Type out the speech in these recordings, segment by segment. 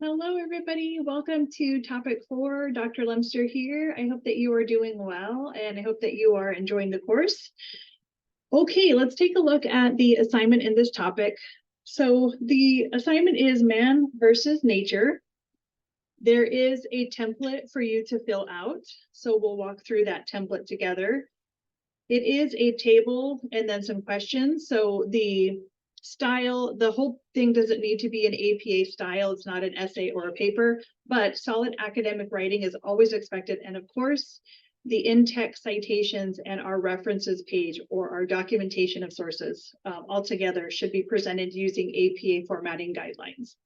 Hello, everybody. Welcome to topic 4. Dr. Lemster here. I hope that you are doing well, and I hope that you are enjoying the course. Okay, let's take a look at the assignment in this topic. So the assignment is man versus nature. There is a template for you to fill out, so we'll walk through that template together. It is a table and then some questions. So the style, the whole thing doesn't need to be an APA style. It's not an essay or a paper, but solid academic writing is always expected. And of course, the in-text citations and our references page or our documentation of sources altogether should be presented using APA formatting guidelines.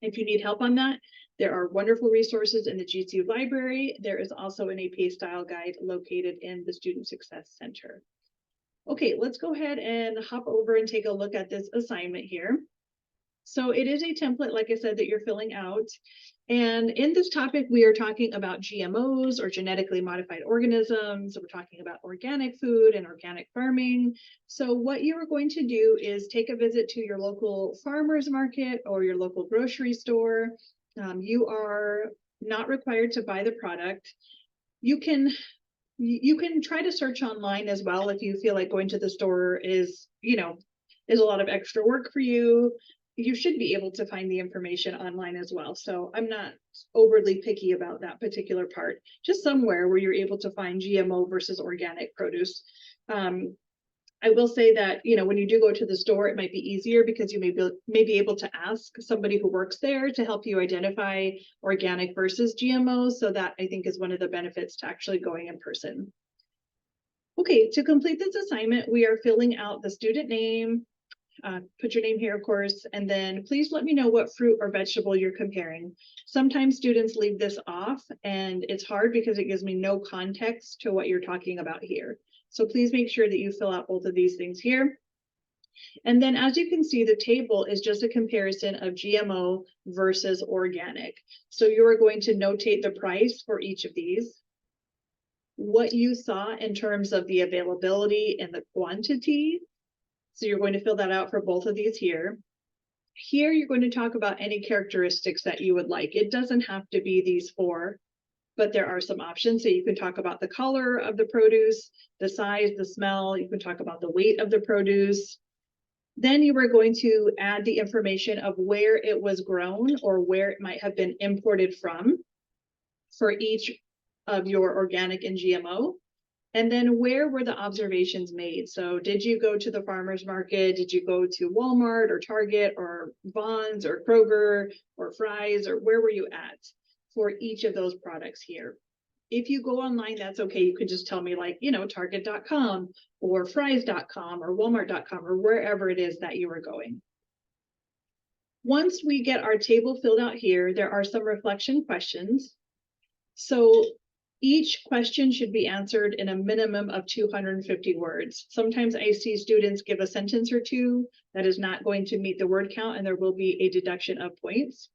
If you need help on that, there are wonderful resources in the GCU library. There is also an APA style guide located in the Student Success Center. Okay, let's go ahead and hop over and take a look at this assignment here. So it is a template, like I said, that you're filling out. And in this topic, we are talking about GMOs or genetically modified organisms. We're talking about organic food and organic farming. So what you are going to do is take a visit to your local farmer's market or your local grocery store. You are not required to buy the product. You can try to search online as well if you feel like going to the store is a lot of extra work for you. You should be able to find the information online as well. So I'm not overly picky about that particular part, just somewhere where you're able to find GMO versus organic produce. I will say that, when you do go to the store, it might be easier because you may be able to ask somebody who works there to help you identify organic versus GMOs. So that, I think, is one of the benefits to actually going in person. Okay, to complete this assignment, we are filling out the student name. Put your name here, of course, and then please let me know what fruit or vegetable you're comparing. Sometimes students leave this off, and it's hard because it gives me no context to what you're talking about here. So please make sure that you fill out both of these things here. And then as you can see, the table is just a comparison of GMO versus organic. So you are going to notate the price for each of these, what you saw in terms of the availability and the quantity. So you're going to fill that out for both of these here. Here, you're going to talk about any characteristics that you would like. It doesn't have to be these 4, but there are some options. So you can talk about the color of the produce, the size, the smell. You can talk about the weight of the produce. Then you are going to add the information of where it was grown or where it might have been imported from for each of your organic and GMO. And then where were the observations made? So did you go to the farmer's market? Did you go to Walmart or Target or Vons or Kroger or Fry's, or where were you at for each of those products here? If you go online, that's okay. You could just tell me, like, Target.com or Fry's.com or Walmart.com or wherever it is that you are going. Once we get our table filled out here, there are some reflection questions. So each question should be answered in a minimum of 250 words. Sometimes I see students give a sentence or two that is not going to meet the word count, and there will be a deduction of points.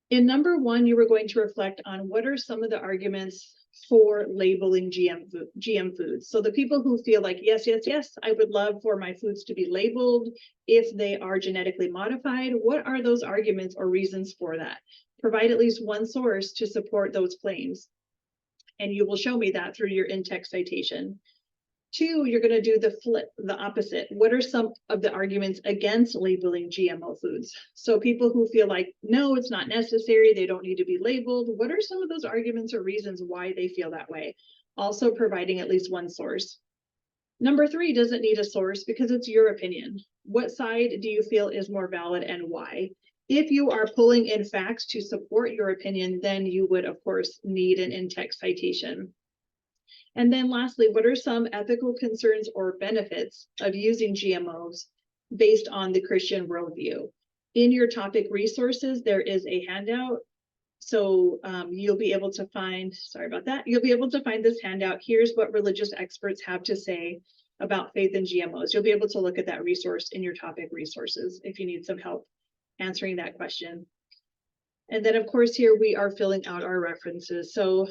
In number 1, you were going to reflect on what are some of the arguments for labeling GM foods. So the people who feel like, yes, I would love for my foods to be labeled if they are genetically modified, what are those arguments or reasons for that? Provide at least one source to support those claims. And you will show me that through your in-text citation. 2, you're going to do the opposite. What are some of the arguments against labeling GMO foods? So people who feel like, no, it's not necessary, they don't need to be labeled. What are some of those arguments or reasons why they feel that way? Also providing at least one source. Number 3 doesn't need a source because it's your opinion. What side do you feel is more valid and why? If you are pulling in facts to support your opinion, then you would, of course, need an in-text citation. And then lastly, what are some ethical concerns or benefits of using GMOs based on the Christian worldview? In your topic resources, there is a handout. So you'll be able to find, you'll be able to find this handout. Here's what religious experts have to say about faith in GMOs. You'll be able to look at that resource in your topic resources if you need some help answering that question. And then, of course, here we are filling out our references. So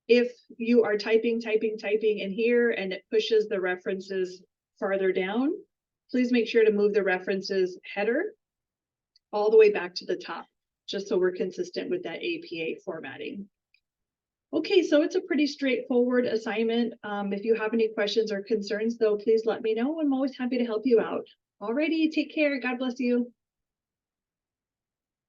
if you are typing in here and it pushes the references farther down, please make sure to move the references header all the way back to the top. just so we're consistent with that APA formatting. Okay, so it's a pretty straightforward assignment. If you have any questions or concerns, though, please let me know. I'm always happy to help you out. Alrighty, take care. God bless you.